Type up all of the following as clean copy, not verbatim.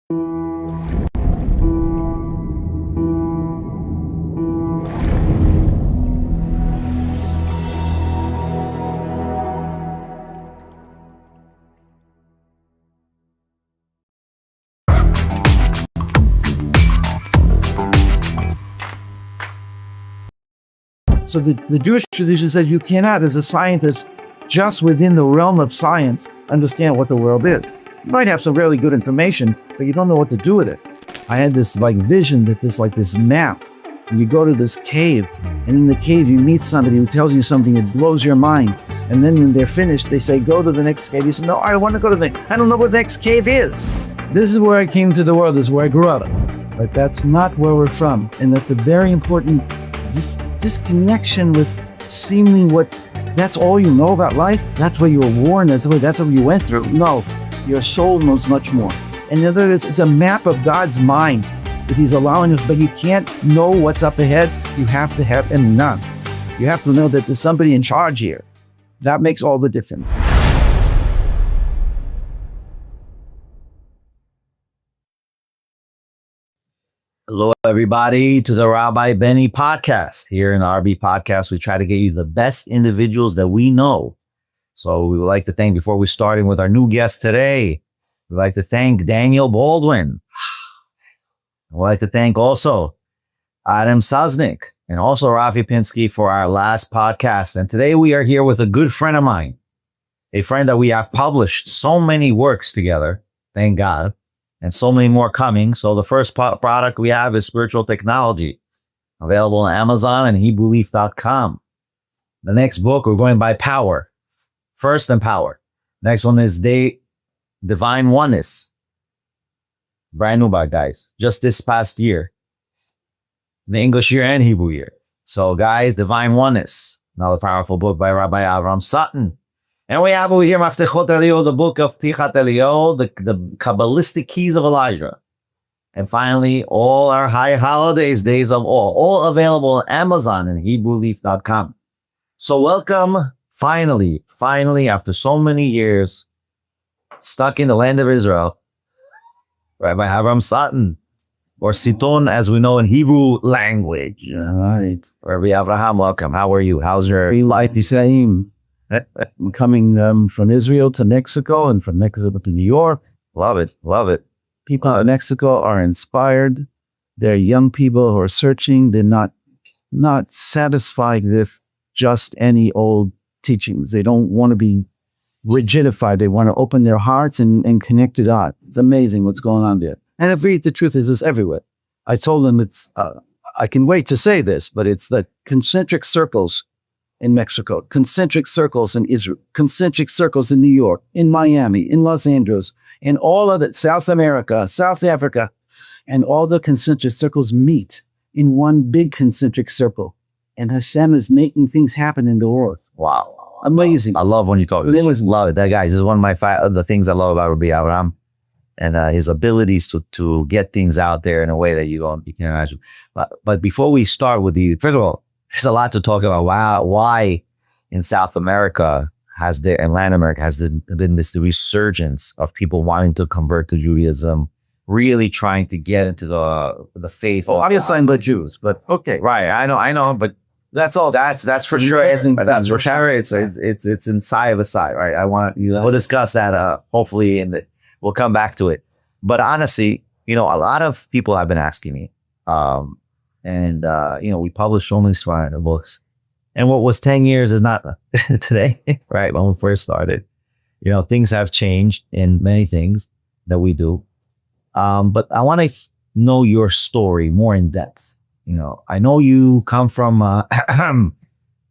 So the Jewish tradition says you cannot, as a scientist, just within the realm of science, understand what the world is. You might have some really good information, but you don't know what to do with it. I had this vision that this map, and you go to this cave, and in the cave you meet somebody who tells you something that blows your mind. And then when they're finished, they say, go to the next cave. You say, no, I don't want to go to I don't know what the next cave is. This is where I came to the world. This is where I grew up. But that's not where we're from. And that's a very important disconnection with seemingly that's all you know about life. That's where you were born. That's what you went through. No, your soul knows much more. And the other is, it's a map of God's mind that He's allowing us, but you can't know what's up ahead. You have to have none. You have to know that there's somebody in charge here. That makes all the difference. Hello, everybody, to the Rabbi Benny podcast. Here in the RB podcast, we try to get you the best individuals that we know. So we would like to thank, before we starting with our new guest today, we'd like to thank Daniel Baldwin. We'd like to thank also Adam Saznik and also Rafi Pinsky for our last podcast. And today we are here with a good friend of mine, a friend that we have published so many works together, thank God. And so many more coming. So the first product we have is Spiritual Technology, available on Amazon and HebrewLeaf.com. The next book, we're going by Power. First and Power. Next one is Divine Oneness. Brand new book, guys. Just this past year. The English year and Hebrew year. So guys, Divine Oneness. Another powerful book by Rabbi Avraham Sutton. And we have over here Maftechot Eliyahu, the book of Tichat Eliyahu, the Kabbalistic keys of Elijah. And finally, all our high holidays, days of all available on Amazon and HebrewLeaf.com. So welcome, finally, after so many years, stuck in the land of Israel, Rabbi Avraham Sutton, or Sutton, as we know in Hebrew language. All right. Rabbi Avraham, welcome. How are you? How's your life? I'm coming from Israel to Mexico and from Mexico to New York. Love it. People in Mexico are inspired. They're young people who are searching. They're not satisfied with just any old teachings. They don't want to be rigidified. They want to open their hearts and connect to God. It's amazing what's going on there. And the truth is, it's everywhere. I told them I can wait to say this, but it's the concentric circles in Mexico, concentric circles in Israel, concentric circles in New York, in Miami, in Los Angeles, and all of the South America, South Africa, and all the concentric circles meet in one big concentric circle. And Hashem is making things happen in the world. Wow. Amazing. I love when you talk. Love it. That guys, this is one of the things I love about Rabbi Avraham and his abilities to get things out there in a way that you can't imagine. But before we start with first of all, there's a lot to talk about. Why in South America and Latin America has been this resurgence of people wanting to convert to Judaism, really trying to get into the faith. Oh, obviously I'm but Jews, but okay. Right, I know, but that's all. That's for sure. That's for sure. It's inside of a side, right? We'll discuss that hopefully, and we'll come back to it. But honestly, a lot of people have been asking me. We published so many books. And what was 10 years is not today, right? When we first started, things have changed in many things that we do. But I want to know your story more in depth. I know you come from, I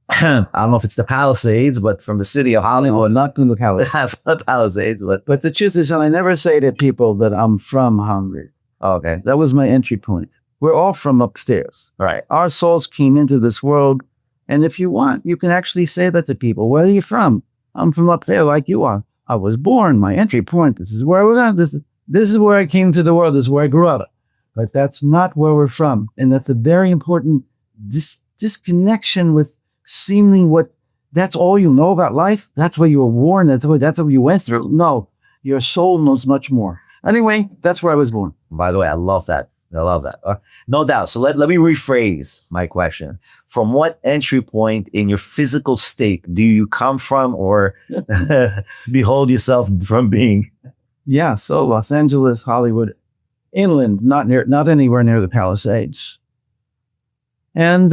don't know if it's the Palisades, but from the city of Hollywood. No, not from the Palisades. Palisades, but the truth is, I never say to people that I'm from Hungary. Okay. That was my entry point. We're all from upstairs. Right. Our souls came into this world. And if you want, you can actually say that to people. Where are you from? I'm from up there like you are. I was born. My entry point. This is where we're at. This is where I came to the world. This is where I grew up. But that's not where we're from. And that's a very important disconnection with seemingly that's all you know about life. That's where you were born. That's what you went through. No, your soul knows much more. Anyway, that's where I was born. By the way, I love that. I love that. No doubt. So let me rephrase my question. From what entry point in your physical state do you come from or behold yourself from being? Yeah, so Los Angeles, Hollywood, inland, not anywhere near the Palisades. And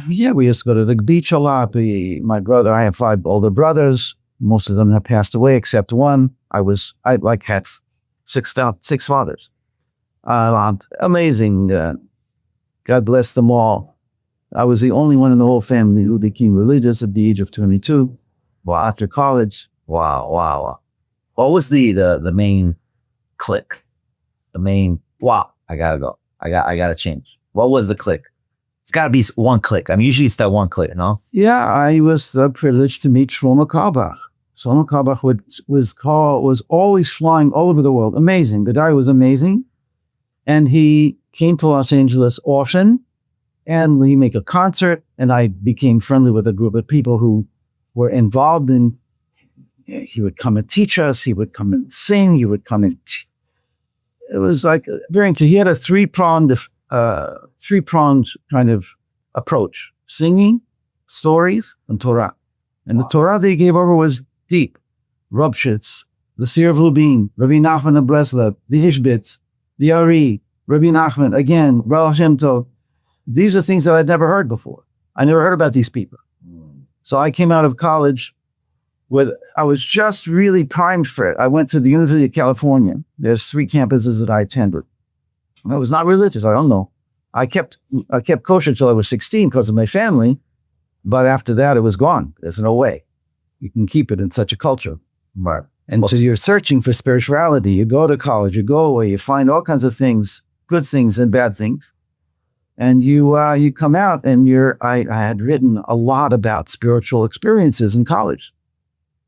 yeah, we used to go to the beach a lot. I have 5 older brothers. Most of them have passed away except one. I had 6 fathers. Amazing. God bless them all. I was the only one in the whole family who became religious at the age of 22. Wow. After college. Wow. What was the main click? Wow, I gotta go. I gotta change. What was the click? It's gotta be one click. I mean, usually it's that one click, no? Yeah, I was privileged to meet Shlomo Carlebach. Shlomo Carlebach was always flying all over the world. Amazing. The guy was amazing. And he came to Los Angeles often, and we make a concert, and I became friendly with a group of people who were involved in. He would come and teach us. He would come and sing. He would come and. It was like very interesting. He had a three-pronged kind of approach: singing, stories, and Torah. And the Torah they gave over was deep. Rubshitz, the Seer of Lubin, Rabbi Nachman of Breslov, the Ishbitz, the Ari, Rabbi Nachman, again, Baal Shem Tov. These are things that I'd never heard before. I never heard about these people. So I came out of college I was just really primed for it. I went to the University of California. There's 3 campuses that I attended. I was not religious. I don't know. I kept kosher till I was 16 because of my family. But after that, it was gone. There's no way you can keep it in such a culture. Right. And so you're searching for spirituality. You go to college, you go away, you find all kinds of things, good things and bad things. And you come out and I had written a lot about spiritual experiences in college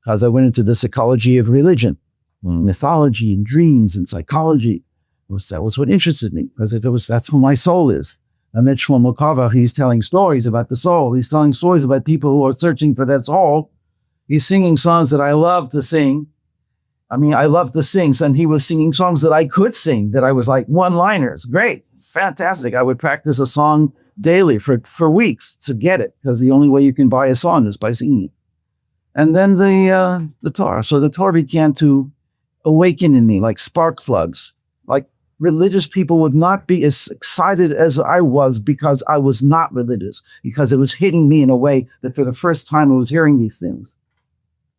because I went into the psychology of religion, mythology and dreams and psychology. That was what interested me because that's who my soul is. I met Shlomo Carlebach. He's telling stories about the soul. He's telling stories about people who are searching for that soul. He's singing songs that I love to sing. I mean, I love to sing, and he was singing songs that I could sing, that I was like one-liners. Great, fantastic. I would practice a song daily for weeks to get it, because the only way you can buy a song is by singing it. And then the Torah. So the Torah began to awaken in me like spark plugs. Like religious people would not be as excited as I was because I was not religious, because it was hitting me in a way that for the first time I was hearing these things.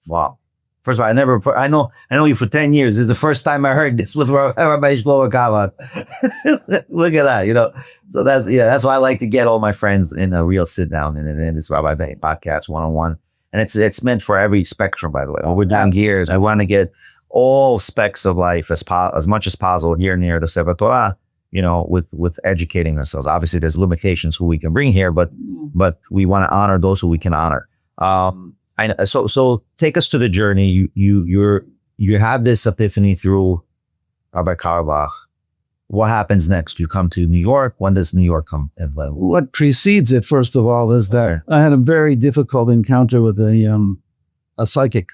Wow. First of all, I know you for 10 years. This is the first time I heard this with Rabbi Shlomo Carlebach. Look at that, So that's why I like to get all my friends in a real sit down in this Rabbi Benny podcast one-on-one. And it's meant for every spectrum, by the way. When we're doing gears, I want to get all specs of life as much as possible here near the Sefer Torah, with educating ourselves. Obviously, there's limitations who we can bring here, but we want to honor those who we can honor. So take us to the journey. You have this epiphany through Rabbi Carlebach. What happens next? You come to New York. When does New York come? What precedes it, first of all, is that I had a very difficult encounter with a psychic.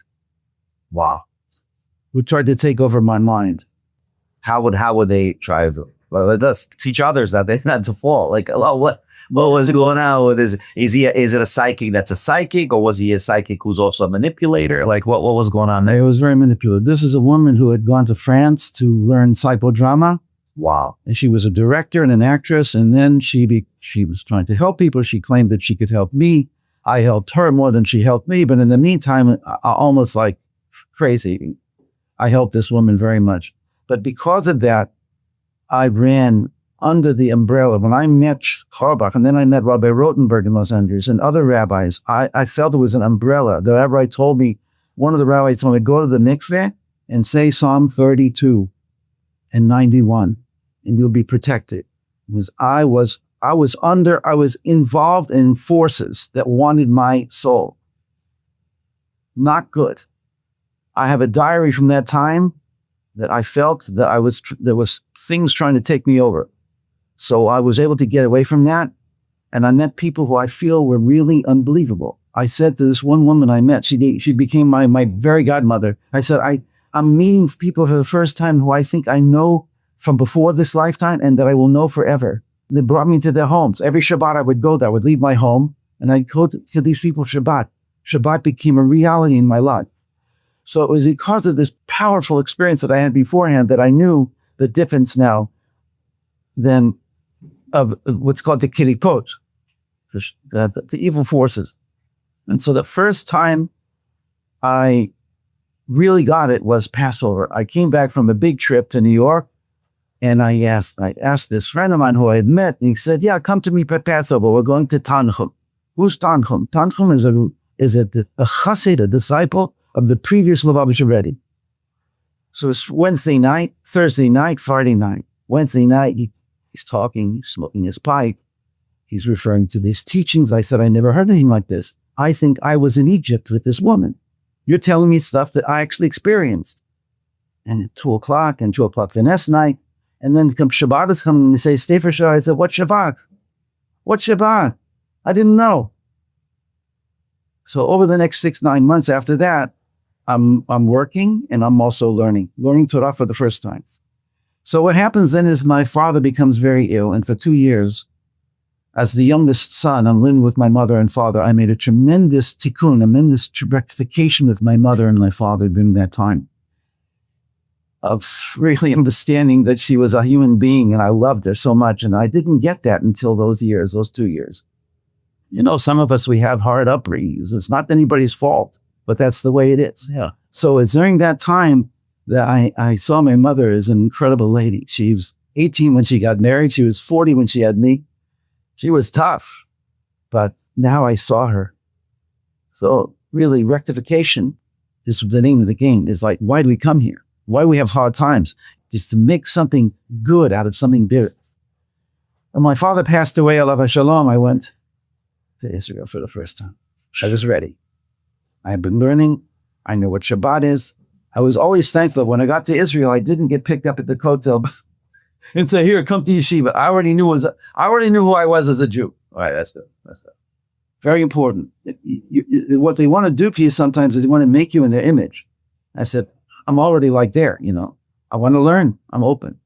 Wow. Who tried to take over my mind. How would they try to? Well, let's teach others that they're not to fall. Like, what was going on with this? Is it a psychic that's a psychic, or was he a psychic who's also a manipulator? Like, what was going on there? It was very manipulative. This is a woman who had gone to France to learn psychodrama. Wow. And she was a director and an actress, and then she was trying to help people. She claimed that she could help me. I helped her more than she helped me, but in the meantime, almost like crazy, I helped this woman very much. But because of that, I ran under the umbrella. When I met Carlebach, and then I met Rabbi Rotenberg in Los Angeles and other rabbis, I felt there was an umbrella. The rabbi told me, one of the rabbis told me, go to the mikveh and say Psalm 32 and 91, and you'll be protected. Because I was involved in forces that wanted my soul. Not good. I have a diary from that time that I felt that there was things trying to take me over. So I was able to get away from that. And I met people who I feel were really unbelievable. I said to this one woman I met, she became my very godmother. I said, I'm meeting people for the first time who I think I know from before this lifetime and that I will know forever. They brought me to their homes. Every Shabbat I would go there. I would leave my home and I'd go to these people Shabbat. Shabbat became a reality in my life. So it was because of this powerful experience that I had beforehand that I knew the difference now than of what's called the kirikot, the evil forces. And so the first time I really got it was Passover. I came back from a big trip to New York, and I asked this friend of mine who I had met, and he said, yeah, come to me for Passover. We're going to Tanchum. Who's Tanchum? Tanchum is a chassid, a disciple of the previous Lubavitcher Rebbe. So it's Wednesday night, Thursday night, Friday night. Wednesday night, he's talking, he's smoking his pipe. He's referring to these teachings. I said, I never heard anything like this. I think I was in Egypt with this woman. You're telling me stuff that I actually experienced. And at 2 o'clock the next night, and then Shabbat is coming and they say, stay for Shabbat. I said, what Shabbat? What Shabbat? I didn't know. So over the next 6-9 months after that, I'm working and I'm also learning Torah for the first time. So what happens then is my father becomes very ill. And for 2 years, as the youngest son, I'm living with my mother and father. I made a tremendous tikkun, a tremendous rectification with my mother and my father during that time of really understanding that she was a human being and I loved her so much. And I didn't get that until those 2 years. You know, some of us, we have hard upbringings. It's not anybody's fault, but that's the way it is. Yeah. So it's during that time that I saw my mother as an incredible lady. She was 18 when she got married. She was 40 when she had me. She was tough, but now I saw her. So really, rectification is the name of the game. It's like, why do we come here? Why do we have hard times? Just to make something good out of something bitter. When my father passed away, alav shalom, I went to Israel for the first time. I was ready. I had been learning. I knew what Shabbat is. I was always thankful. When I got to Israel, I didn't get picked up at the hotel and say, here, come to yeshiva. I already knew who I was as a Jew. All right, that's good. Very important. What they want to do for you sometimes is they want to make you in their image. I said, I'm already like there, you know. I want to learn. I'm open.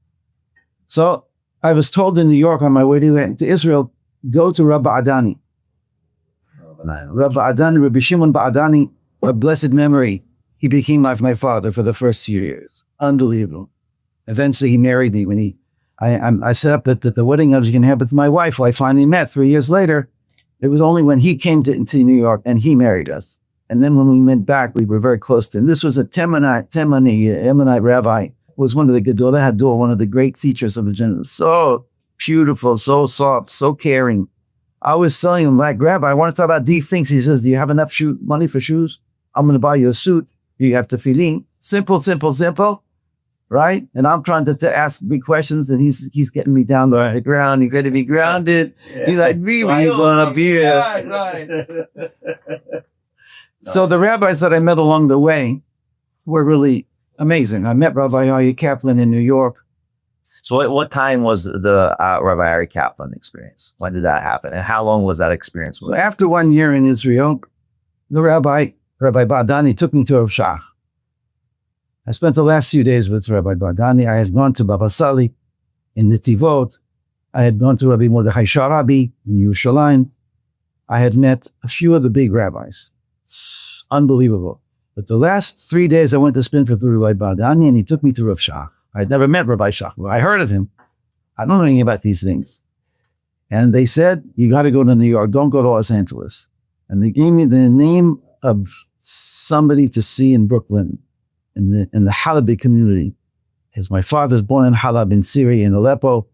So I was told in New York on my way to Israel, go to Rabbi Adani. Rabbi Adani, Rabbi Shimon Ba'adani, a blessed memory. He became like my father for the first few years. Unbelievable. Eventually he married me when I set up the wedding I was going to have with my wife, who I finally met 3 years later. It was only when he came to New York and he married us. And then when we went back, we were very close to him. This was a Temanite rabbi, was one of the Gedolei Hador, one of the great teachers of the generation. So beautiful, so soft, so caring. I was telling him, like, Rabbi, I want to talk about deep things. He says, do you have enough money for shoes? I'm going to buy you a suit. You have tefillin. Simple, simple, simple. Right? And I'm trying to ask big questions, and he's getting me down to the ground. He's going to be grounded. Yeah. He's like, really, you want to be here? Right. So the rabbis that I met along the way were really amazing. I met Rabbi Ari Kaplan in New York. So what time was the Rabbi Ari Kaplan experience? When did that happen? And how long was that experience? So after 1 year in Israel, the Rabbi Ba'adani took me to Rav Shach. I spent the last few days with Rabbi Ba'adani. I had gone to Baba Sali in Netivot. I had gone to Rabbi Mordechai Sharabi in Yerushalayim. I had met a few of the big rabbis. It's unbelievable. But the last 3 days I went to spend with Rabbi Ba'adani, and he took me to Rav Shach. I had never met Rabbi Shach, but I heard of him. I don't know anything about these things. And they said, you got to go to New York. Don't go to Los Angeles. And they gave me the name of somebody to see in Brooklyn, in the Halabi community. Because my father's born in Halab in Syria, in Aleppo.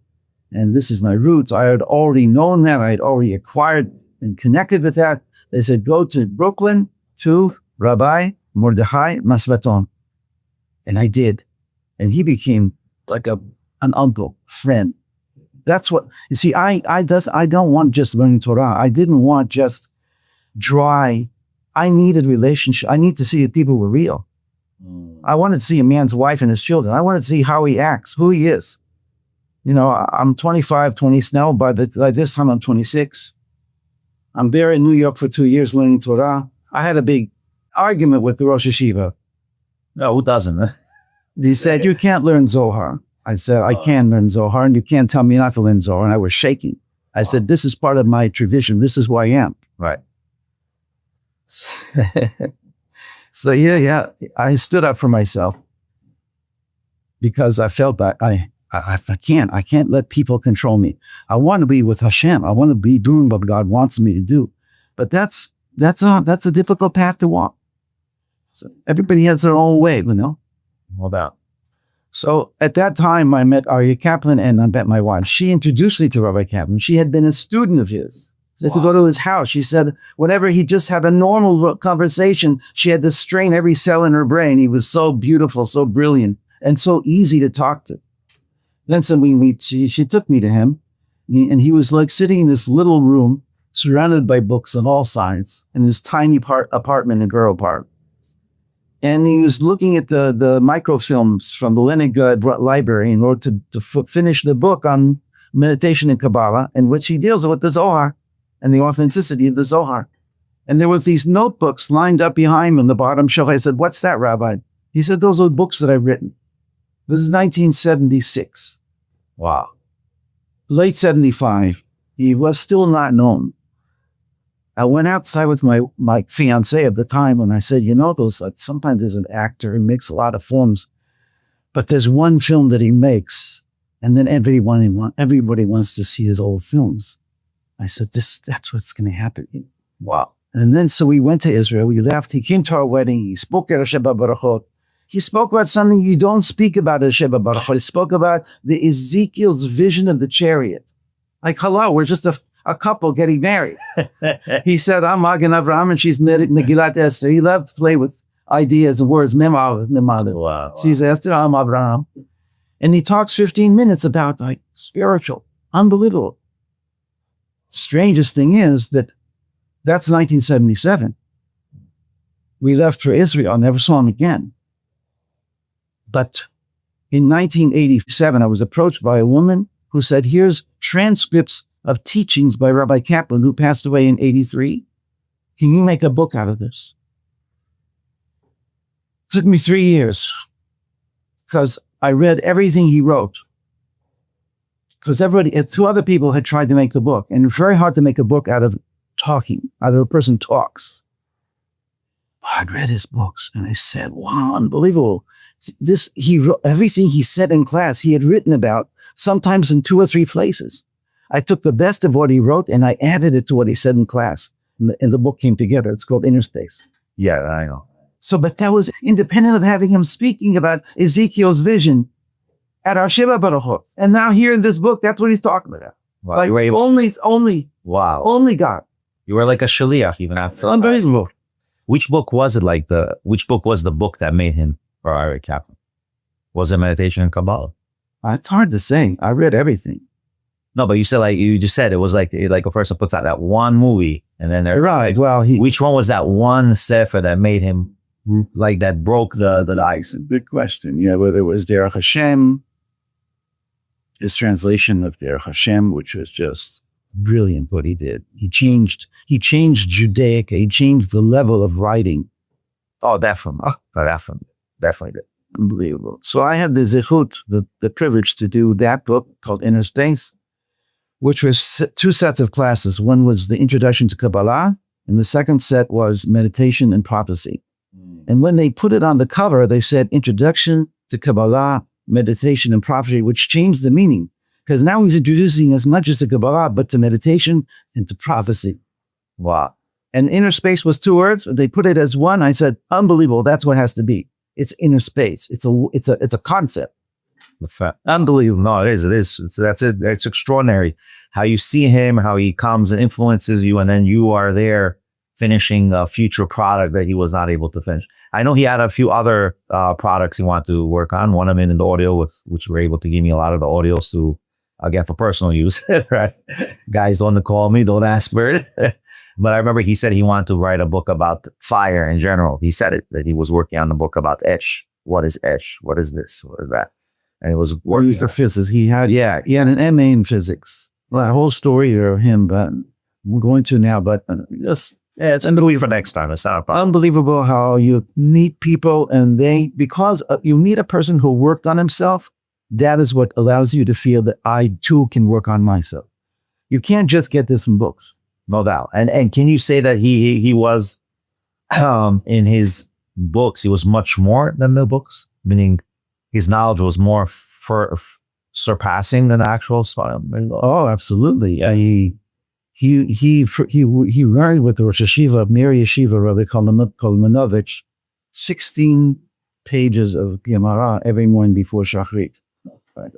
And this is my roots. I had already known that. I had already acquired and connected with that. They said, go to Brooklyn to Rabbi Mordechai Masbaton. And I did. And he became like an uncle, friend. That's what, you see, I don't want just learning Torah. I didn't want just dry. I needed relationship. I need to see that people were real. I wanted to see a man's wife and his children. I wanted to see how he acts, who he is. You know, I'm 25, 20 now. By this time, I'm 26. I'm there in New York for 2 years learning Torah. I had a big argument with the Rosh Yeshiva. No, who doesn't? He said, you can't learn Zohar. I said, I can learn Zohar, and you can't tell me not to learn Zohar. And I was shaking. I said, this is part of my tradition. This is who I am. Right. So yeah, I stood up for myself because I felt that I can't let people control me. I want to be with Hashem. I want to be doing what God wants me to do. But that's a difficult path to walk. So everybody has their own way, No doubt. So at that time, I met Aryeh Kaplan and I met my wife. She introduced me to Rabbi Kaplan. She had been a student of his. I used to go to his house. She said, whenever he just had a normal conversation, she had to strain every cell in her brain. He was so beautiful, so brilliant, and so easy to talk to. Then she took me to him, and he was like sitting in this little room, surrounded by books on all sides, in this tiny apartment in Borough Park. And he was looking at the microfilms from the Leningrad Library in order to finish the book on meditation and Kabbalah, in which he deals with the Zohar and the authenticity of the Zohar. And there was these notebooks lined up behind him on the bottom shelf. I said, what's that, Rabbi? He said, those are books that I've written. This is 1976. Wow. Late 75. He was still not known. I went outside with my fiance at the time and I said, sometimes there's an actor who makes a lot of films, but there's one film that he makes and then everybody wants to see his old films. I said, that's what's going to happen. Wow. And then, so we went to Israel, we left, he came to our wedding, he spoke at Sheba Barachot. He spoke about something you don't speak about at Sheba Barachot. He spoke about the Ezekiel's vision of the chariot. Like, hello, we're just a couple getting married. He said, I'm Magen Avraham and she's Megillat Esther. He loved to play with ideas and words. Wow. She's Esther, I'm Avraham. And he talks 15 minutes about like spiritual, unbelievable. Strangest thing is that's 1977. We left for Israel, never saw him again. But in 1987, I was approached by a woman who said, here's transcripts of teachings by Rabbi Kaplan, who passed away in 83. Can you make a book out of this? It took me 3 years because I read everything he wrote. Because two other people had tried to make the book, and it's very hard to make a book out of a person talks. But I'd read his books, and I said, wow, unbelievable. He wrote everything he said in class, he had written about, sometimes in 2 or 3 places. I took the best of what he wrote, and I added it to what he said in class, and the book came together. It's called Interspace. Yeah, I know. So, but that was independent of having him speaking about Ezekiel's vision at our Sheba Barachot. And now here in this book, that's what he's talking about. Wow. Like only God. You were like a shaliach even after. It's unbelievable. Which book was it which book was the book that made him for Aryeh Kaplan? Was it Meditation and Kabbalah? It's hard to say. I read everything. No, but you just said it was like a person puts out that one movie and then right. Well, which one was that one sefer that made him like that broke the ice? Good question. Yeah, whether it was Derech Hashem, his translation of Derech Hashem, which was just brilliant what he did. He changed Judaic. He changed the level of writing. Oh, definitely. Definitely did. Unbelievable. So I had the zichut, the privilege to do that book called Interspace, which was 2 sets of classes. One was the Introduction to Kabbalah, and the second set was Meditation and Prophecy. And when they put it on the cover, they said Introduction to Kabbalah, Meditation and Prophecy, which changed the meaning. Because now he's introducing as much as to Kabbalah, but to meditation and to prophecy. Wow. And inner space was 2 words. They put it as one. I said, unbelievable. That's what it has to be. It's inner space. It's a concept. Unbelievable. No, it is. That's it. It's extraordinary how you see him, how he comes and influences you, and then you are there finishing a future product that he was not able to finish. I know he had a few other products he wanted to work on. One of them in the audio, which were able to give me a lot of the audios to again for personal use. Right? Guys, don't call me, don't ask for it. But I remember he said he wanted to write a book about fire in general. He said it, that he was working on the book about Esh. What is Esh? What is this? What is that? And it was working. He's a physicist. He had an MA in physics. Well, a whole story of him, but we're going to now. But just Yeah, it's unbelievable for next time. It's not a problem. Unbelievable how you meet people and because you meet a person who worked on himself, that is what allows you to feel that I too can work on myself. You can't just get this from books. No doubt. And can you say that he was in his books, he was much more than the books, meaning his knowledge was more surpassing than the actual style? Oh, absolutely. He learned with the Rosh Yeshiva, Mir Yeshiva, Rabbi Kolmanovich, 16 pages of Gemara every morning before Shachrit.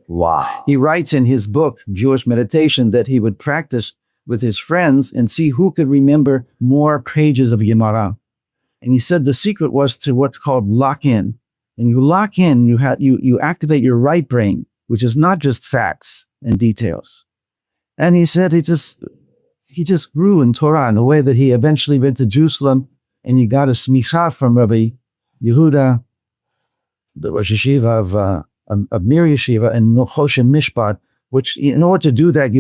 Wow. He writes in his book, Jewish Meditation, that he would practice with his friends and see who could remember more pages of Gemara. And he said the secret was to what's called lock in. And you lock in, you activate your right brain, which is not just facts and details. And he said he just grew in Torah in a way that he eventually went to Jerusalem and he got a smicha from Rabbi Yehuda, the Rosh Yeshiva of Mir Yeshiva, and Choshen Mishpat, which in order to do that,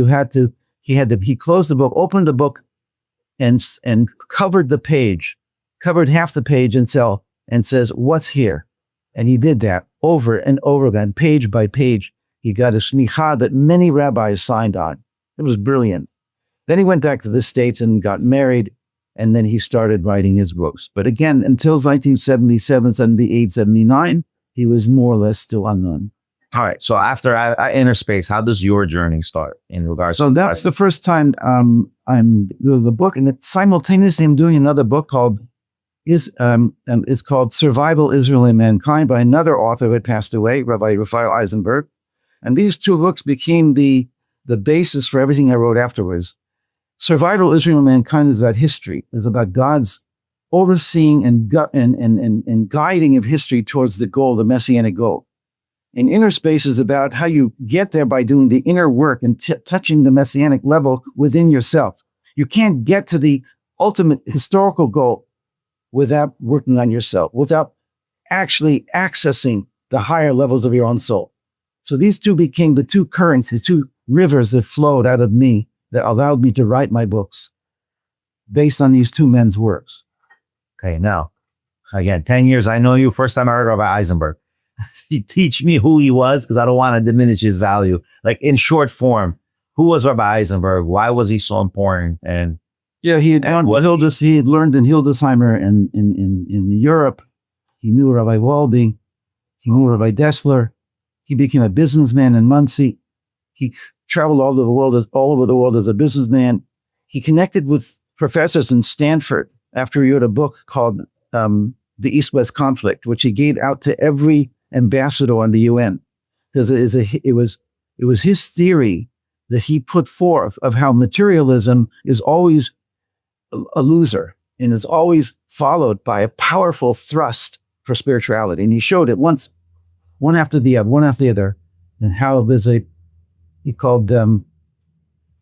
he closed the book, opened the book, and covered the page, covered half the page and says, what's here? And he did that over and over again, page by page. He got a smicha that many rabbis signed on. It was brilliant. Then he went back to the States and got married, and then he started writing his books. But again, until 1977, 78, 79, he was more or less still unknown. All right. So after Inner Space, how does your journey start in regards to that's the first time I'm doing the book, and it's simultaneously I'm doing another book called it's called Survival, Israel, and Mankind by another author who had passed away, Rabbi Raphael Eisenberg. And these two books became the basis for everything I wrote afterwards. Survival, Israel, and Mankind is about history. It's about God's overseeing and guiding of history towards the goal, the messianic goal. And Inner Space is about how you get there by doing the inner work and touching the messianic level within yourself. You can't get to the ultimate historical goal without working on yourself, without actually accessing the higher levels of your own soul. So these two became the two currents, the two rivers that flowed out of me that allowed me to write my books based on these two men's works. Okay, now, again, 10 years, I know you. First time I heard Rabbi Eisenberg. Teach me who he was, because I don't want to diminish his value. Like in short form, who was Rabbi Eisenberg? Why was he so important? And yeah, he had learned in Hildesheimer in Europe. He knew Rabbi Walding. He knew Rabbi Dessler. He became a businessman in Muncie. He traveled all over the world as a businessman. He connected with professors in Stanford after he wrote a book called The East-West Conflict, which he gave out to every ambassador on the UN. Because it was his theory that he put forth of how materialism is always a loser and is always followed by a powerful thrust for spirituality. And he showed it one after the other, and how it was he called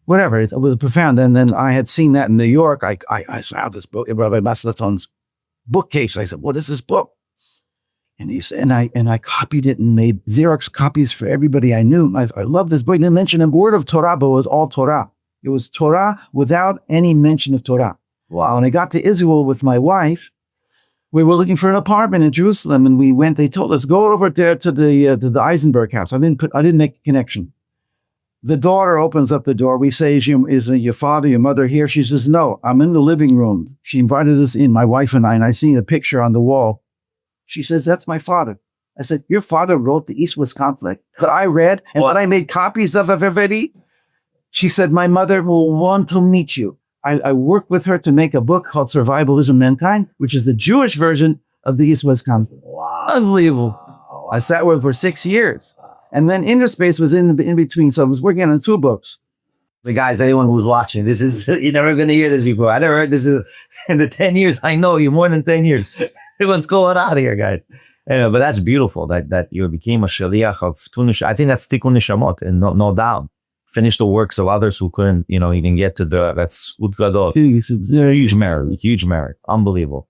whatever, it was profound. And then I had seen that in New York. I saw this book, Rabbi Masleton's bookcase. I said, what is this book? And he said, and I copied it and made Xerox copies for everybody I knew. I love this book. He didn't mention a word of Torah, but it was all Torah. It was Torah without any mention of Torah. Wow. When I got to Israel with my wife, we were looking for an apartment in Jerusalem, and they told us, go over there to the Eisenberg house. I didn't make a connection. The daughter opens up the door. We say, is your father, your mother here? She says, no, I'm in the living room. She invited us in, my wife and I see the picture on the wall. She says, that's my father. I said, your father wrote the East-West Conflict that I read and that I made copies of everybody? She said, my mother will want to meet you. I worked with her to make a book called Survival, Israel, and Mankind, which is the Jewish version of the East-West Conflict. Wow. Unbelievable. Wow. I sat with her for 6 years. And then Inner Space was in between. So I was working on 2 books. But guys, anyone who's watching, you're never going to hear this before. I never heard this in the 10 years. I know you, more than 10 years. What's going on here, guys? Anyway, but that's beautiful that you became a shaliach of Tunish. I think that's tikkun nishamot, and no doubt. Finish the works of others who couldn't, even get to that's udgadot. Huge merit. Unbelievable.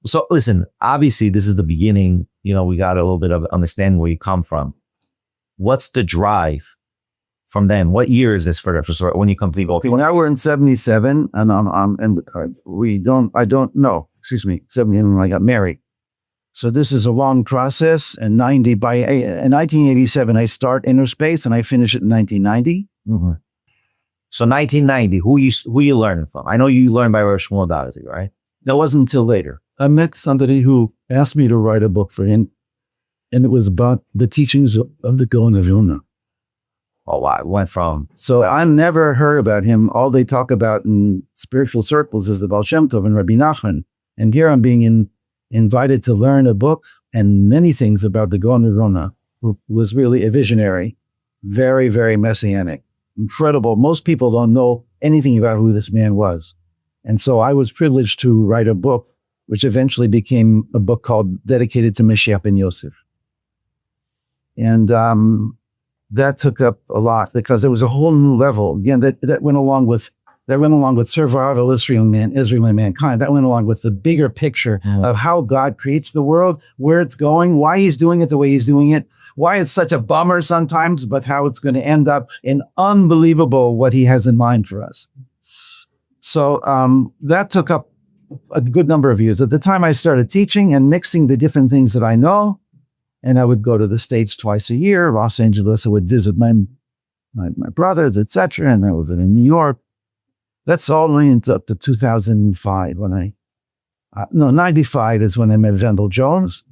So listen, obviously this is the beginning. We got a little bit of understanding where you come from. What's the drive from then? What year is this for when you complete both? When I were in 77, and I don't know, 70 when I got married. So this is a long process. And in 1987, I start Inner Space and I finish it in 1990. Mm-hmm. So 1990, who you learning from? I know you learned by Rosh Shmuel Darzi, right? That wasn't until later. I met somebody who asked me to write a book for him, and it was about the teachings of the Gaon of Vilna. Oh, wow. It went from... So I never heard about him. All they talk about in spiritual circles is the Baal Shem Tov and Rabbi Nachman. And here I'm being invited to learn a book and many things about the Gaon of Vilna, who was really a visionary, very, very messianic, incredible. Most people don't know anything about who this man was. And so I was privileged to write a book, which eventually became a book called Dedicated to Mashiach ben Yosef. And that took up a lot because there was a whole new level. Again, that went along with survival Israel and mankind. That went along with the bigger picture of how God creates the world, where it's going, why he's doing it the way he's doing it, why it's such a bummer sometimes, but how it's going to end up in unbelievable what he has in mind for us. So that took up a good number of years. At the time I started teaching and mixing the different things that I know, and I would go to the States twice a year, Los Angeles. I would visit my brothers, etc. And I was in New York. That's all the way up to 2005 when 95 is when I met Wendell Jones.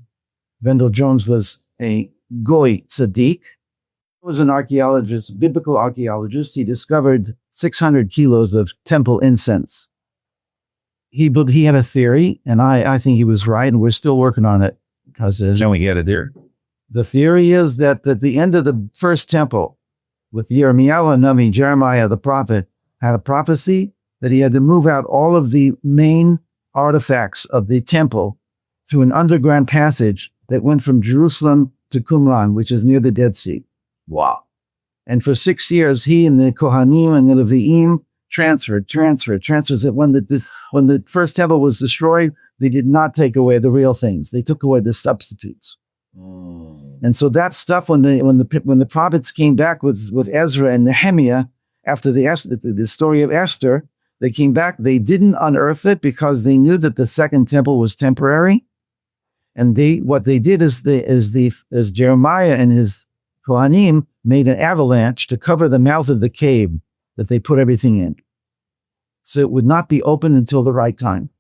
Wendell Jones was a Goy Tzaddik. He was an archaeologist, biblical archaeologist. He discovered 600 kilos of temple incense. He had a theory, and I think he was right, and we're still working on it. Tell me he had a theory. The theory is that at the end of the first temple, with Yirmiyahu Navi, Jeremiah the prophet, had a prophecy that he had to move out all of the main artifacts of the temple through an underground passage that went from Jerusalem to Qumran, which is near the Dead Sea. Wow. And for 6 years, he and the Kohanim and the Levi'im transferred. That when the first temple was destroyed, they did not take away the real things. They took away the substitutes. And so that stuff, when the prophets came back with Ezra and Nehemiah, after the story of Esther, they came back. They didn't unearth it because they knew that the second temple was temporary. And what they did is Jeremiah and his Kohanim made an avalanche to cover the mouth of the cave that they put everything in. So it would not be open until the right time.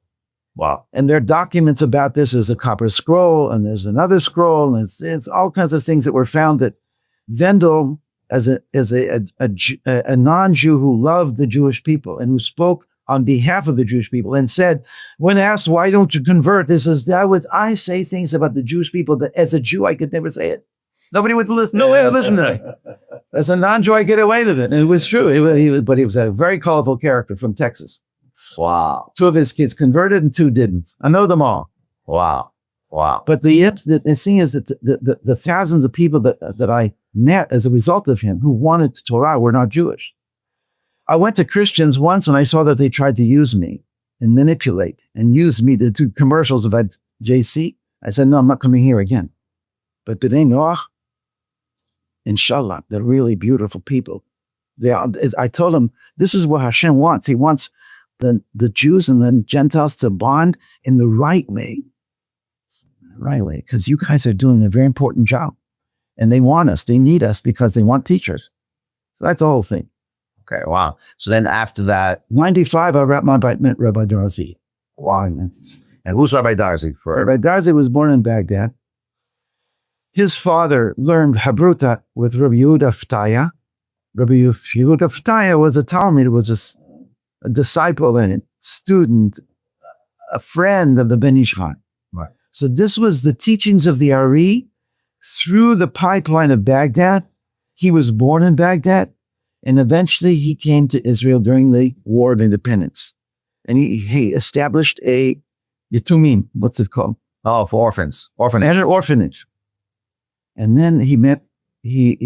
Wow. And there are documents about this. There's a copper scroll and there's another scroll, and it's all kinds of things that were found that Wendell, as a non-Jew who loved the Jewish people and who spoke on behalf of the Jewish people and said, when asked, why don't you convert? This is, I say things about the Jewish people that as a Jew, I could never say it. Nobody would listen. No way to listen to me. As a non-Jew, I get away with it. And it was true. But he was a very colorful character from Texas. Wow. 2 of his kids converted and 2 didn't. I know them all. Wow. But the thing is that the thousands of people that I met as a result of him who wanted Torah were not Jewish. I went to Christians once and I saw that they tried to use me and manipulate and use me to do commercials about JC. I said, no, I'm not coming here again. But B'nai Noach, inshallah, they're really beautiful people. I told them, this is what Hashem wants. He wants the Jews and the Gentiles to bond in the right way. Right way, because you guys are doing a very important job. And they want us. They need us because they want teachers. So that's the whole thing. Okay, wow. So then after that... 95, I met Rabbi Darzi. Wow. And who's Rabbi Darzi? Rabbi Darzi was born in Baghdad. His father learned Habruta with Rabbi Yehuda Ftaya. Rabbi Yehuda Ftaya was a Talmud, was a disciple and a student, a friend of the Ben Ish Chai. Right. So this was the teachings of the Ari through the pipeline of Baghdad. He was born in Baghdad, and eventually he came to Israel during the War of Independence. And he established a Yatumim, what's it called? Oh, for orphans. Orphanage. An orphanage. And then he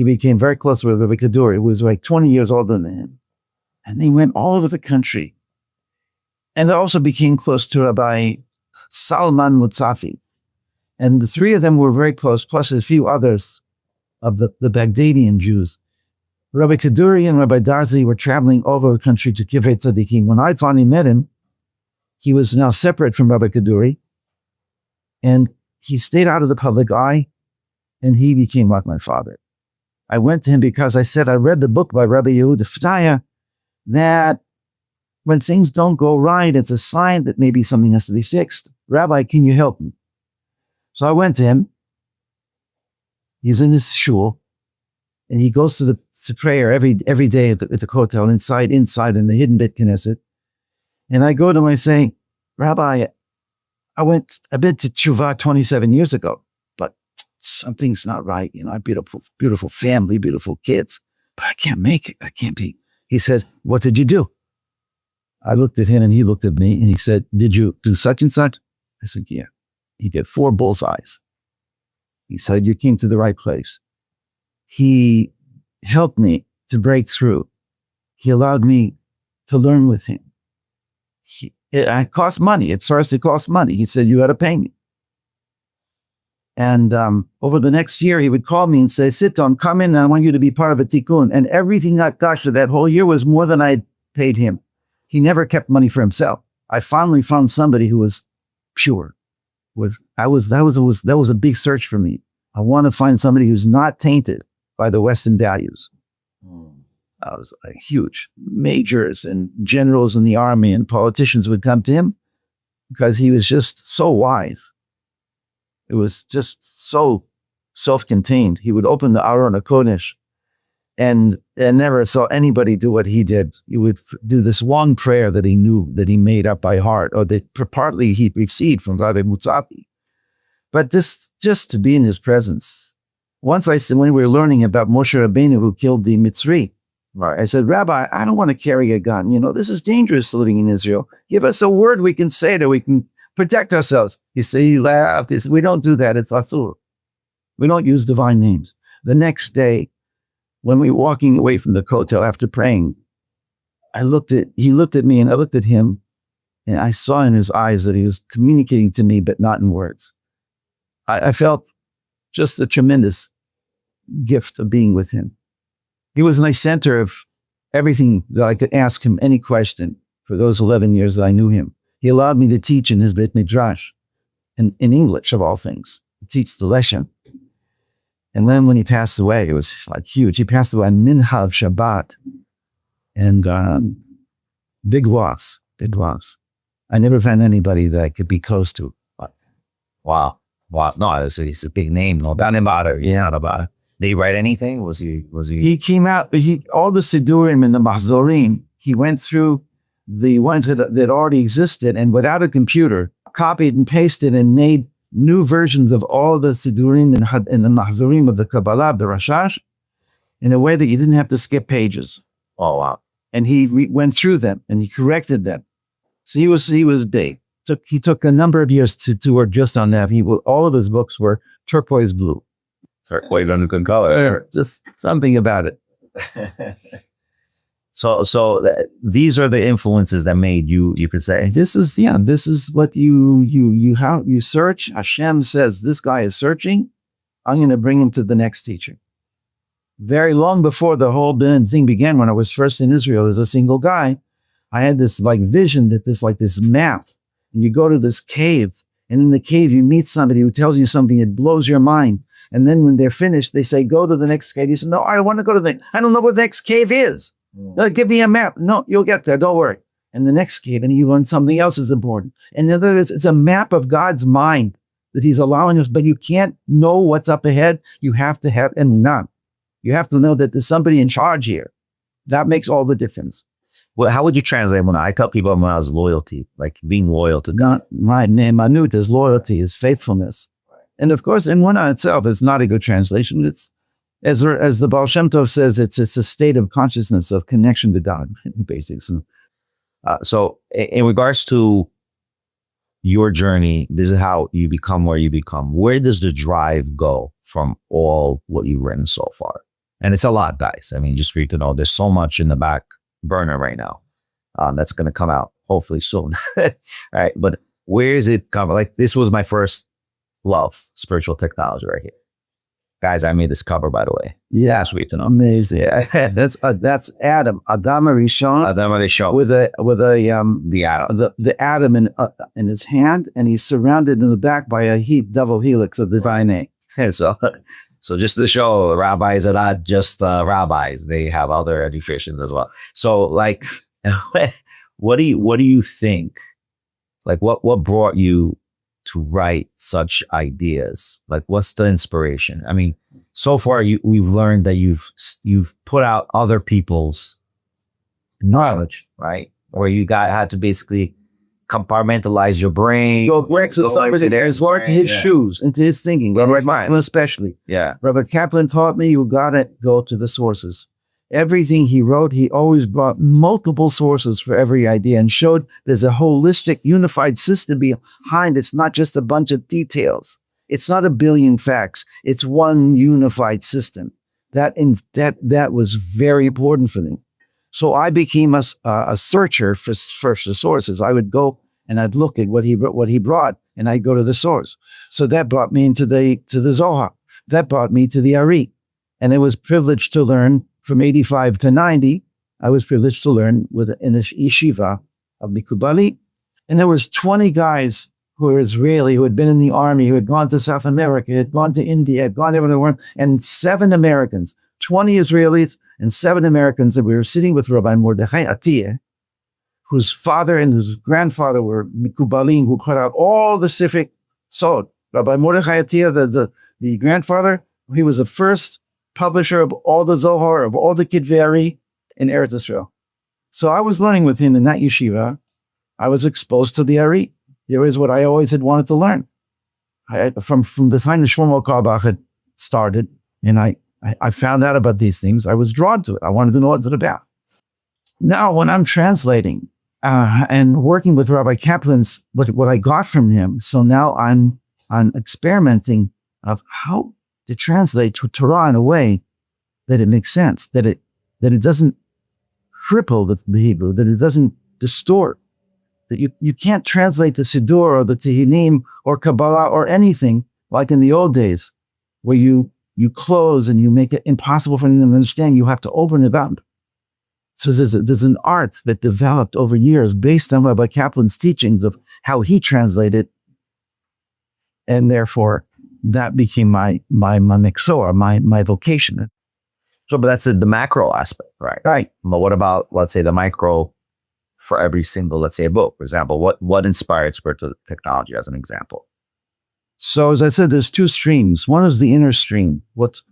became very close with Rabbi Kadur. He was like 20 years older than him. And they went all over the country. And they also became close to Rabbi Salman Mutzafi. And the 3 of them were very close, plus a few others of the Baghdadian Jews. Rabbi Kaduri and Rabbi Darzi were traveling over the country to Kivrei Tzadikim. When I finally met him, he was now separate from Rabbi Kaduri, and he stayed out of the public eye, and he became like my father. I went to him because I said I read the book by Rabbi Yehuda Ftaya that when things don't go right, it's a sign that maybe something has to be fixed. Rabbi, can you help me? So I went to him. He's in his shul, and he goes to prayer every day at the kotel, inside in the hidden Beit Knesset. And I go to him and I say, Rabbi, I've been to Tshuva 27 years ago, but something's not right. You know, I have beautiful family, beautiful kids, but I can't make it. I can't be. He says, what did you do? I looked at him and he looked at me and he said, did you do such and such? I said, yeah. He did 4 bullseyes. He said, you came to the right place. He helped me to break through. He allowed me to learn with him. It cost money. At first, it cost money. He said, you got to pay me. And over the next year, he would call me and say, Sutton, come in. I want you to be part of a tikkun. And everything I got for that whole year was more than I paid him. He never kept money for himself. I finally found somebody who was pure. That was a big search for me. I want to find somebody who's not tainted by the Western values. I was huge. Majors and generals in the army and politicians would come to him because he was just so wise. It was just so self-contained. He would open the Aron HaKodesh and never saw anybody do what he did. He would do this long prayer that he knew, that he made up by heart, or that partly he received from Rabbi Mutzapi. But just to be in his presence. Once I said, when we were learning about Moshe Rabbeinu who killed the Mitzri, I said, Rabbi, I don't want to carry a gun. You know, this is dangerous living in Israel. Give us a word we can say that we can protect ourselves. He laughed. He said, we don't do that. It's asur. We don't use divine names. The next day, when we were walking away from the kotel after praying, he looked at me and I looked at him, and I saw in his eyes that he was communicating to me, but not in words. I felt just a tremendous gift of being with him. He was my center of everything that I could ask him any question for those 11 years that I knew him. He allowed me to teach in his Beit Midrash, in English of all things, to teach the lesson. And then when he passed away, it was like huge. He passed away on Mincha of Shabbat. And big loss. I never found anybody that I could be close to. Wow. No, it's a big name. No doubt about it. Yeah, about it. Did he write anything? Was he? He came out, all the Sidurim and the Mahzorim, he went through the ones that already existed, and without a computer, copied and pasted and made new versions of all the Sidurim and the Mahzorim of the Kabbalah, the Rashash, in a way that you didn't have to skip pages. Oh, wow. And he went through them and he corrected them. So he was big. He took a number of years to work just on that. All of his books were turquoise blue. Turquoise under good color. Just something about it. So these are the influences that made you could say. This is what you search. Hashem says, this guy is searching. I'm going to bring him to the next teacher. Very long before the whole thing began, when I was first in Israel as a single guy, I had this vision that this map, and you go to this cave, and in the cave you meet somebody who tells you something that blows your mind. And then when they're finished, they say, go to the next cave. You say, no, I want to go to I don't know what the next cave is. Give me a map. No, you'll get there. Don't worry. And the next cave, and you learn something else is important. And the other is, it's a map of God's mind that he's allowing us, but you can't know what's up ahead. You have to have, and none. You have to know that there's somebody in charge here. That makes all the difference. Well, how would you translate when I tell people when I was loyalty, like being loyal to God? My name, Manut, is loyalty, is faithfulness. And of course, in one on itself, it's not a good translation. It's, as the Baal Shem Tov says, it's a state of consciousness of connection to God, in basics. So in regards to your journey, this is how you become where you become. Where does the drive go from all what you've written so far? And it's a lot, guys. I mean, just for you to know, there's so much in the back burner right now that's going to come out hopefully soon. All right. But where is it coming? Like, this was my first love, spiritual technology right here. Guys, I made this cover, by the way. Yeah, Sweet to know. amazing. That's Adam Rishon Adam Rishon. with a The Adam. the atom in his hand, and he's surrounded in the back by a double helix of divine name. So just to show, rabbis are not just rabbis; they have other educations as well. So, like, what do you think? Like, what brought you to write such ideas? Like, what's the inspiration? I mean, so far we've learned that you've put out other people's knowledge, right? Where you had to basically compartmentalize your brain. Go back to his shoes, into his thinking. Rabbi Kaplan especially. Yeah. Rabbi Kaplan taught me you gotta go to the sources. Everything he wrote, he always brought multiple sources for every idea and showed there's a holistic, unified system behind. It's not just a bunch of details. It's not a billion facts. It's one unified system. That was very important for me. So I became a searcher for the sources. I would go and I'd look at what he brought, and I'd go to the source. So that brought me into the Zohar. That brought me to the Ari, and it was privileged to learn from 85 to 90. I was privileged to learn in the yeshiva of Mikubali, and there was 20 guys who were Israeli, who had been in the army, who had gone to South America, had gone to India, had gone everywhere, and 7 Americans. 20 Israelis and 7 Americans, and we were sitting with Rabbi Mordechai Atiyeh, whose father and whose grandfather were Mikubalim, who cut out all the Sifik Sod. Rabbi Mordechai Atiyeh, the grandfather, he was the first publisher of all the Zohar, of all the Kitveri in Eretz Israel. So I was learning with him in that yeshiva. I was exposed to the Ari. Here is what I always had wanted to learn. From the time the Shlomo Carlebach had started, and I found out about these things. I was drawn to it. I wanted to know what's it about. Now, when I'm translating and working with Rabbi Kaplan's, what I got from him, so now I'm experimenting of how to translate to Torah in a way that it makes sense, that it doesn't cripple the Hebrew, that it doesn't distort, that you can't translate the Siddur or the Tehillim or Kabbalah or anything like in the old days, where you close and you make it impossible for them to understand. You have to open it up. So there's an art that developed over years based on Rabbi Kaplan's teachings of how he translated. And therefore, that became my mixor, my vocation. So, but that's the macro aspect, right? Right. But what about, let's say, the micro for every single, let's say, a book, for example? What inspired spiritual technology as an example? So, as I said, there's 2 streams. One is the inner stream. What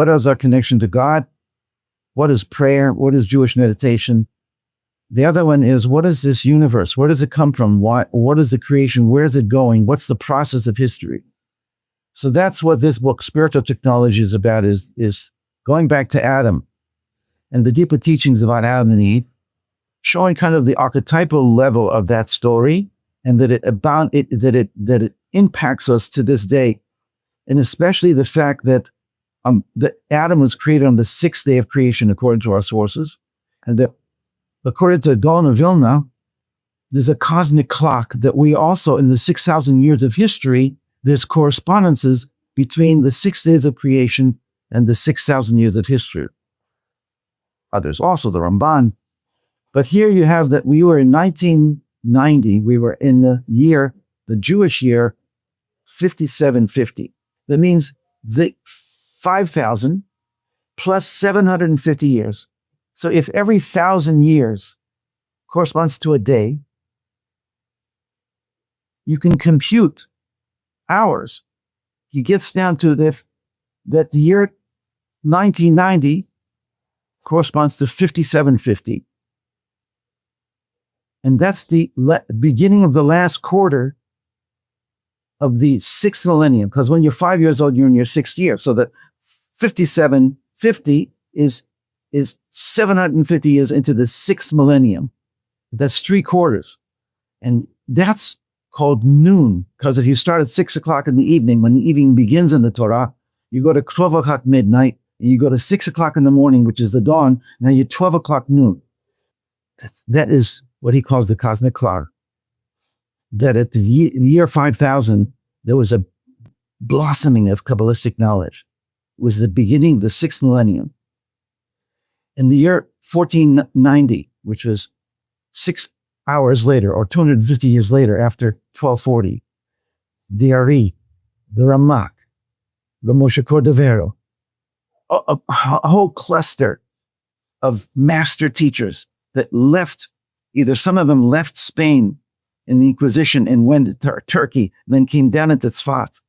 is our connection to God? What is prayer? What is Jewish meditation? The other one is, what is this universe? Where does it come from? What is the creation? Where is it going? What's the process of history? So that's what this book, Spiritual Technology, is about, is going back to Adam and the deeper teachings about Adam and Eve, showing kind of the archetypal level of that story, and that it impacts us to this day. And especially the fact that Adam was created on the 6th day of creation, according to our sources. And that according to Gaon of Vilna, there's a cosmic clock that we also, in the 6,000 years of history, there's correspondences between the 6 days of creation and the 6,000 years of history. There's also the Ramban. But here you have that we were in 1990, we were in the Jewish year, 5750. That means the 5,000 plus 750 years. So if every 1,000 years corresponds to a day, you can compute hours. He gets down to that the year 1990 corresponds to 5750. And that's the beginning of the last quarter of the 6th millennium. Because when you're 5 years old, you're in your 6th year. So that 5750 is 750 years into the 6th millennium. That's 3 quarters. And that's called noon. Because if you start at 6 o'clock in the evening, when the evening begins in the Torah, you go to 12 o'clock midnight, and you go to 6 o'clock in the morning, which is the dawn. Now you're 12 o'clock noon. That is what he calls the cosmic clock. That at the year 5000, there was a blossoming of Kabbalistic knowledge. was the beginning of the 6th millennium. In the year 1490, which was 6 hours later, or 250 years later, after 1240, the Ari, the Ramak, the Moshe Cordovero, a whole cluster of master teachers that left, either some of them left Spain in the Inquisition and went to Turkey, and then came down into Tzfat.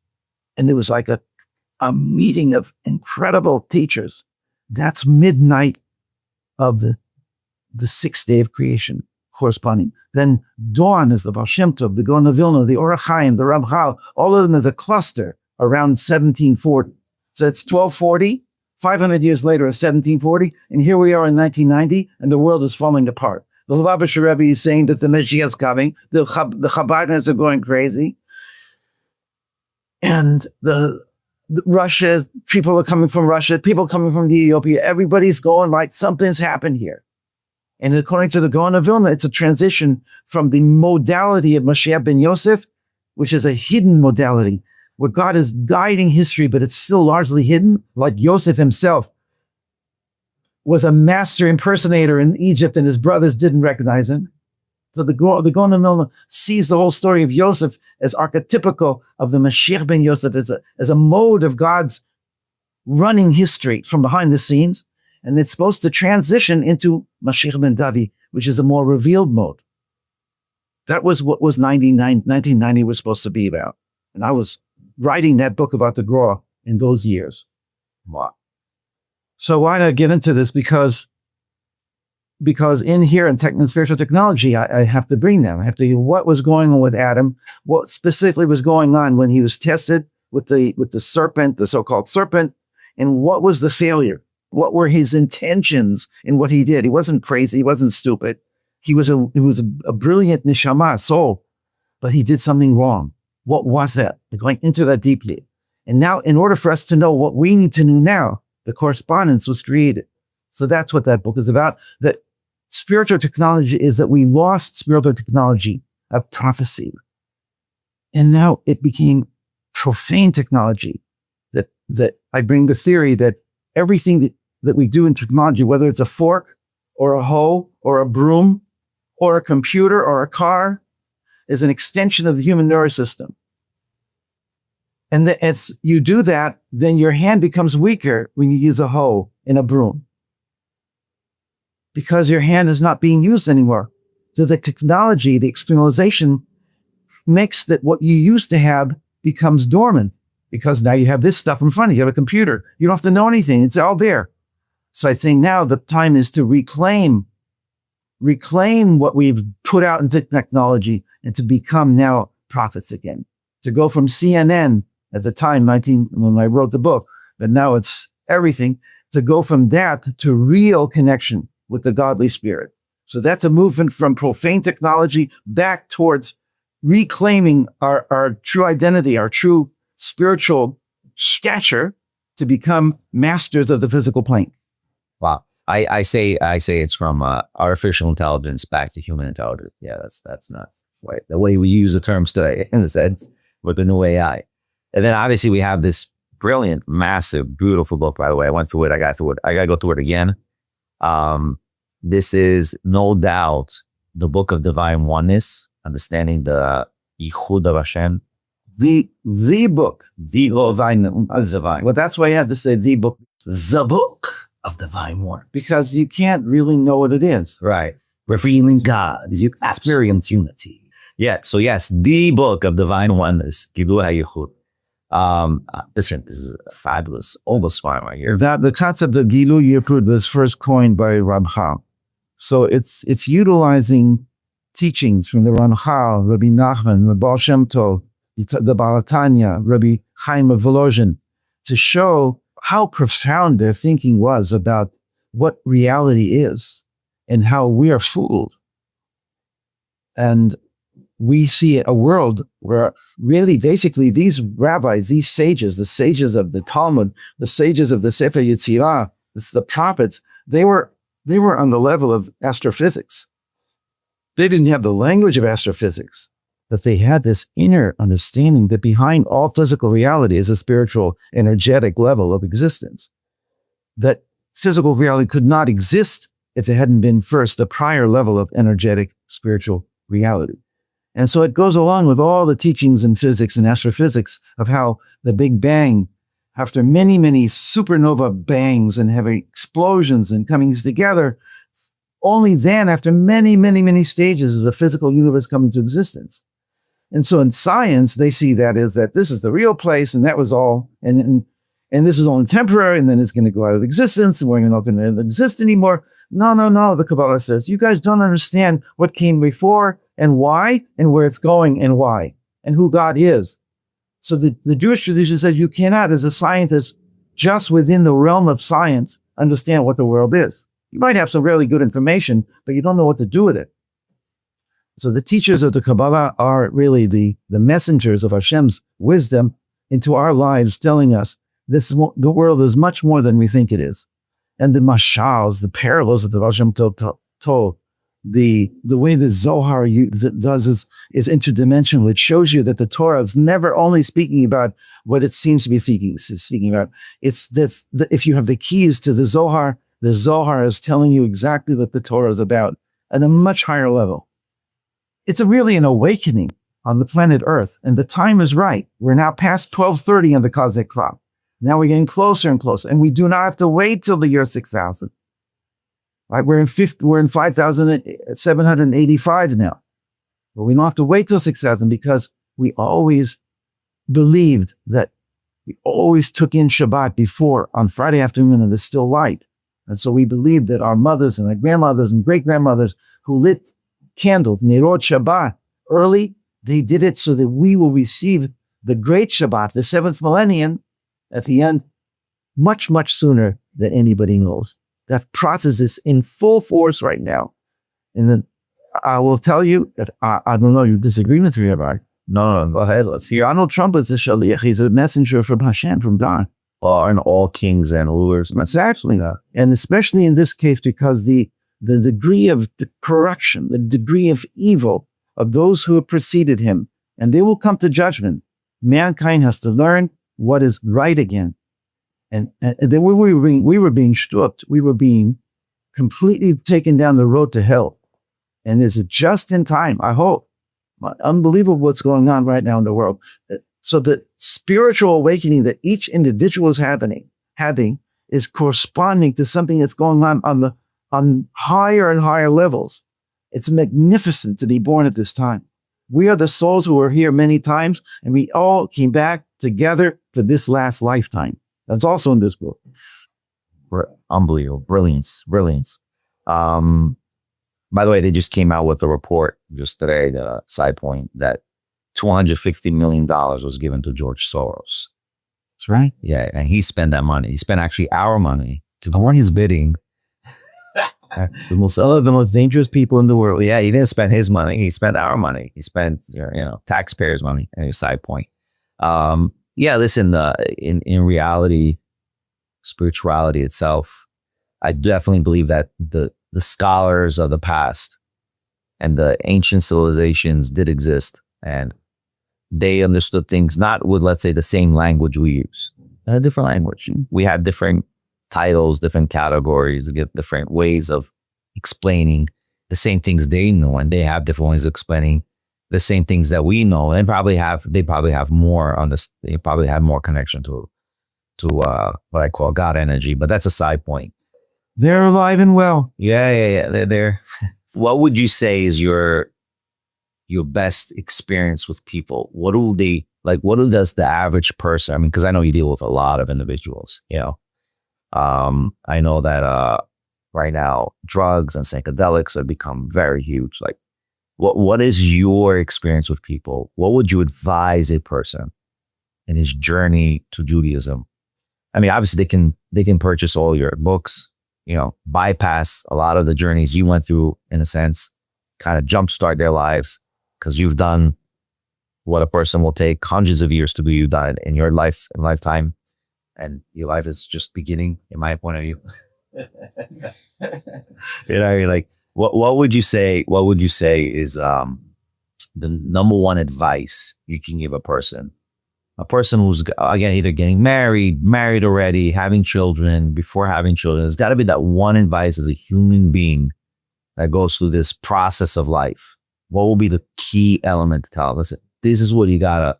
And there was like a meeting of incredible teachers. That's midnight of the 6th day of creation corresponding. Then dawn is the Baal Shem Tov, the Gaon of Vilna, the Or HaChaim, the Ramchal, all of them as a cluster around 1740. So it's 1240, 500 years later is 1740, and here we are in 1990, and the world is falling apart. The Lubavitcher Rebbe is saying that the Mashiach is coming, the Chabadniks are going crazy, and the Russia, people are coming from Russia, people coming from Ethiopia, everybody's going like something's happened here. And according to the Gaon of Vilna, it's a transition from the modality of Mashiach ben Yosef, which is a hidden modality, where God is guiding history, but it's still largely hidden, like Yosef himself was a master impersonator in Egypt and his brothers didn't recognize him. So the Gaon of Vilna sees the whole story of Yosef as archetypical of the Mashiach ben Yosef, as a mode of God's running history from behind the scenes. And it's supposed to transition into Mashiach ben David, which is a more revealed mode. That was what was 1990 was supposed to be about. And I was writing that book about the Gra in those years. Wow. So why not get into this? Because in here in spiritual technology, I have to bring them. I have to what was going on with Adam, what specifically was going on when he was tested with the serpent, the so-called serpent, and what was the failure? What were his intentions in what he did? He wasn't crazy. He wasn't stupid. He was a brilliant neshama, soul, but he did something wrong. What was that? We're going into that deeply. And now, in order for us to know what we need to know now, the correspondence was created. So that's what that book is about. That spiritual technology is that we lost spiritual technology of prophecy. And now it became profane technology. That I bring the theory that everything that we do in technology, whether it's a fork or a hoe or a broom or a computer or a car, is an extension of the human nervous system. And as you do that, then your hand becomes weaker when you use a hoe and a broom, because your hand is not being used anymore. So the technology, the externalization, makes that what you used to have becomes dormant, because now you have this stuff in front of you. You have a computer. You don't have to know anything. It's all there. So I think now the time is to reclaim what we've put out into technology and to become now prophets again. To go from CNN at the time, when I wrote the book, but now it's everything, to go from that to real connection with the godly spirit. So that's a movement from profane technology back towards reclaiming our true identity, our true spiritual stature, to become masters of the physical plane. Wow. I say it's from artificial intelligence back to human intelligence. Yeah, that's not right. The way we use the terms today, in a sense, with the new AI. And then obviously we have this brilliant, massive, beautiful book, by the way. I went through it. I got through it. I got to go through it again. This is no doubt the book of divine oneness, understanding the Yichud of Hashem. The book, the divine. Well, that's why you had to say the book of divine one, because you can't really know what it is. Right. Revealing God, you experience unity. Yeah. So yes, the book of divine oneness, Gilui HaYichud. Listen, this is fabulous, almost fine right here. That the concept of Gilui Yichud was first coined by Rabbi Avraham. So it's utilizing teachings from the Ramchal, Rabbi Nachman, the Baal Shem Tov, the Baal Tanya, Rabbi Chaim of Volozhin, to show how profound their thinking was about what reality is and how we are fooled. And we see a world where really basically these rabbis, these sages, the sages of the Talmud, the sages of the Sefer Yetzirah, the prophets, they were on the level of astrophysics. They didn't have the language of astrophysics, that they had this inner understanding that behind all physical reality is a spiritual, energetic level of existence. That physical reality could not exist if it hadn't been first a prior level of energetic spiritual reality. And so it goes along with all the teachings in physics and astrophysics of how the Big Bang, after many, many supernova bangs and heavy explosions and comings together, only then, after many, many, many stages, is the physical universe come into existence. And so in science, they see that as that this is the real place, and that was all, and this is only temporary, and then it's going to go out of existence, and we're not going to exist anymore. No, the Kabbalah says, you guys don't understand what came before and why, and where it's going and why, and who God is. So the Jewish tradition says you cannot, as a scientist, just within the realm of science, understand what the world is. You might have some really good information, but you don't know what to do with it. So the teachers of the Kabbalah are really the messengers of Hashem's wisdom into our lives, telling us the world is much more than we think it is. And the mashals, the parables that the Hashem told, the way the Zohar does is interdimensional. It shows you that the Torah is never only speaking about what it seems to be speaking about. It's this, if you have the keys to the Zohar is telling you exactly what the Torah is about at a much higher level. It's really an awakening on the planet Earth, and the time is right. We're now past 1230 on the cosmic clock. Now we're getting closer and closer, and we do not have to wait till the year 6000. Right? We're in 5,785 now, but we don't have to wait till 6000 because we always believed that we always took in Shabbat before on Friday afternoon, and there's still light, and so we believed that our mothers and our grandmothers and great grandmothers who lit candles, Nerot Shabbat, early, they did it so that we will receive the great Shabbat, the seventh millennium, at the end, much, much sooner than anybody knows. That process is in full force right now. And then I will tell you that I don't know, you disagree with me about it. No, go ahead. Let's hear. Donald Trump is a shaliach. He's a messenger from Hashem, from God. And all kings and rulers. Exactly. And especially in this case, because the degree of the corruption, the degree of evil of those who have preceded him, and they will come to judgment. Mankind has to learn what is right again. And then we were being stripped. We were being completely taken down the road to hell. And it's just in time, I hope. Unbelievable what's going on right now in the world. So the spiritual awakening that each individual is having is corresponding to something that's going on higher and higher levels. It's magnificent to be born at this time. We are the souls who were here many times, and we all came back together for this last lifetime. That's also in this book. Unbelievable. Brilliance. By the way, they just came out with a report just today, the side point, that $250 million was given to George Soros. That's right. Yeah, and he spent that money. He spent actually our money to run his bidding. The most dangerous people in the world. Yeah, he didn't spend his money. He spent our money. He spent, taxpayers' money. And side point. Listen, in reality, spirituality itself, I definitely believe that the scholars of the past and the ancient civilizations did exist, and they understood things not with, let's say, the same language we use. A different language. We have different titles, different categories, different ways of explaining the same things they know, and they have different ways of explaining the same things that we know, and they probably have more on this. They probably have more connection to what I call God energy, but that's a side point. They're alive and well. Yeah. They're there. What would you say is your best experience with people? What does the average person? I mean, because I know you deal with a lot of individuals. I know that right now drugs and psychedelics have become very huge. Like, what is your experience with people? What would you advise a person in his journey to Judaism? I mean, obviously they can purchase all your books, bypass a lot of the journeys you went through, in a sense, kind of jumpstart their lives, because you've done what a person will take hundreds of years to do. You've done it in your lifetime, and your life is just beginning, in my point of view. Like, what would you say? What would you say is the number one advice you can give a person who's, again, either getting married already, having children, before having children? There's got to be that one advice as a human being that goes through this process of life. What will be the key element to tell us? This is what you got to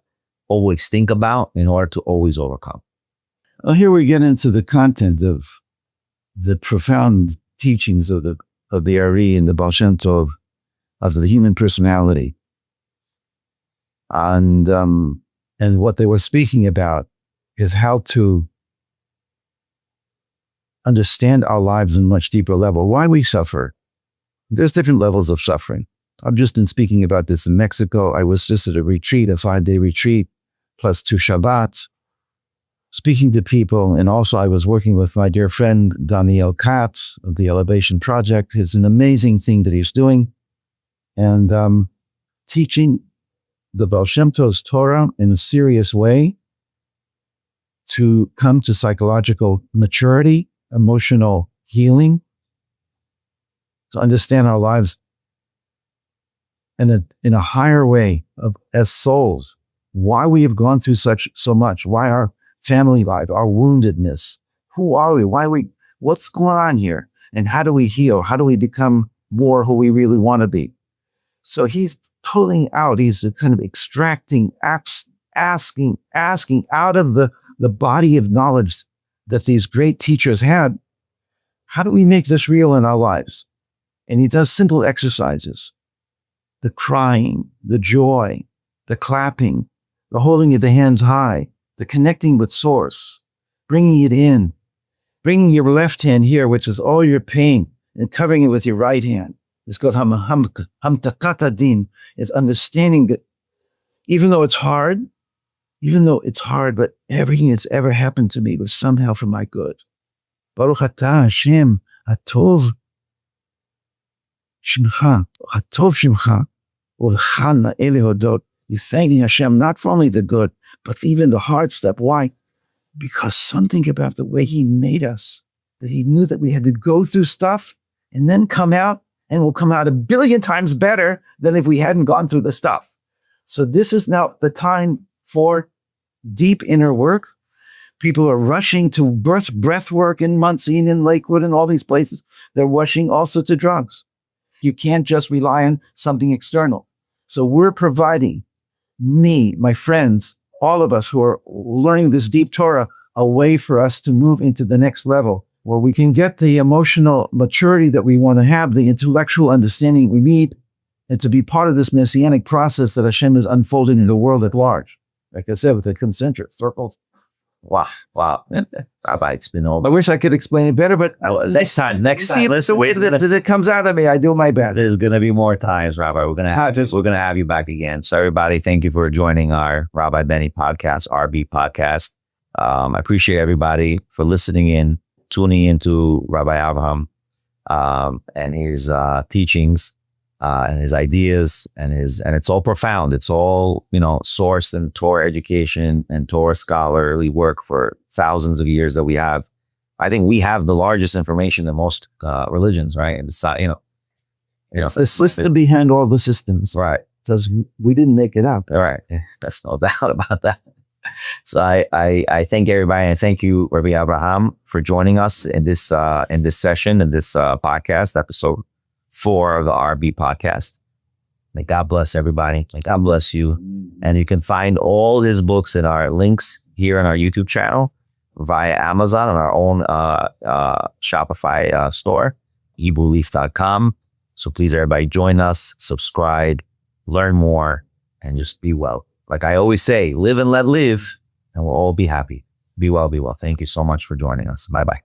always think about in order to always overcome. Well, here we get into the content of the profound teachings of the Ari and the Baal Shem Tov of the human personality. And what they were speaking about is how to understand our lives in a much deeper level. Why we suffer. There's different levels of suffering. I've just been speaking about this in Mexico. I was just at a retreat, a 5-day retreat, plus 2 Shabbats, speaking to people. And also I was working with my dear friend, Daniel Katz of the Elevation Project. It's an amazing thing that he's doing. And teaching the Baal Shem Tov's Torah in a serious way to come to psychological maturity, emotional healing, to understand our lives in a higher way as souls, why we have gone through so much, why our family life, our woundedness, who are we, what's going on here, and how do we heal? How do we become more who we really want to be? So he's pulling out, he's kind of extracting, asking out of the body of knowledge that these great teachers had, how do we make this real in our lives? And he does simple exercises. The crying, the joy, the clapping, the holding of the hands high, the connecting with source, bringing it in, bringing your left hand here, which is all your pain, and covering it with your right hand. It's called hamtakat din, is understanding that even though it's hard, but everything that's ever happened to me was somehow for my good. Baruch atah Hashem, hatov shimcha, ulchana elehodot. You thanking Hashem not for only the good, but even the hard stuff. Why? Because something about the way he made us, that he knew that we had to go through stuff and then come out, and we'll come out 1 billion times better than if we hadn't gone through the stuff. So this is now the time for deep inner work. People are rushing to breath work in Muncie and in Lakewood and all these places. They're rushing also to drugs. You can't just rely on something external. So we're providing, me, my friends, all of us who are learning this deep Torah, a way for us to move into the next level, where we can get the emotional maturity that we want to have, the intellectual understanding we need, and to be part of this messianic process that Hashem is unfolding in the world at large. Like I said, with the concentric circles. Wow. Rabbi, it's been over. I wish I could explain it better, but next time. Listen, it comes out of me. I do my best. There's going to be more times, Rabbi. We're going to have you back again. So everybody, thank you for joining our Rabbi Benny podcast, RB podcast. I appreciate everybody for listening in, tuning into Rabbi Avraham and his teachings and his ideas and it's all profound. It's all, sourced in Torah education and Torah scholarly work for thousands of years that we have. I think we have the largest information in most religions, right? And besides, it's the system behind all the systems, right? Because we didn't make it up. All right, that's no doubt about that. So I thank everybody, and thank you, Rabbi Avraham, for joining us in this session, in this podcast, episode 4 of the RB podcast. May God bless everybody. May God bless you. And you can find all his books in our links here on our YouTube channel, via Amazon, on our own Shopify store, ebuleaf.com. So please, everybody, join us, subscribe, learn more, and just be well. Like I always say, live and let live, and we'll all be happy. Be well, be well. Thank you so much for joining us. Bye-bye.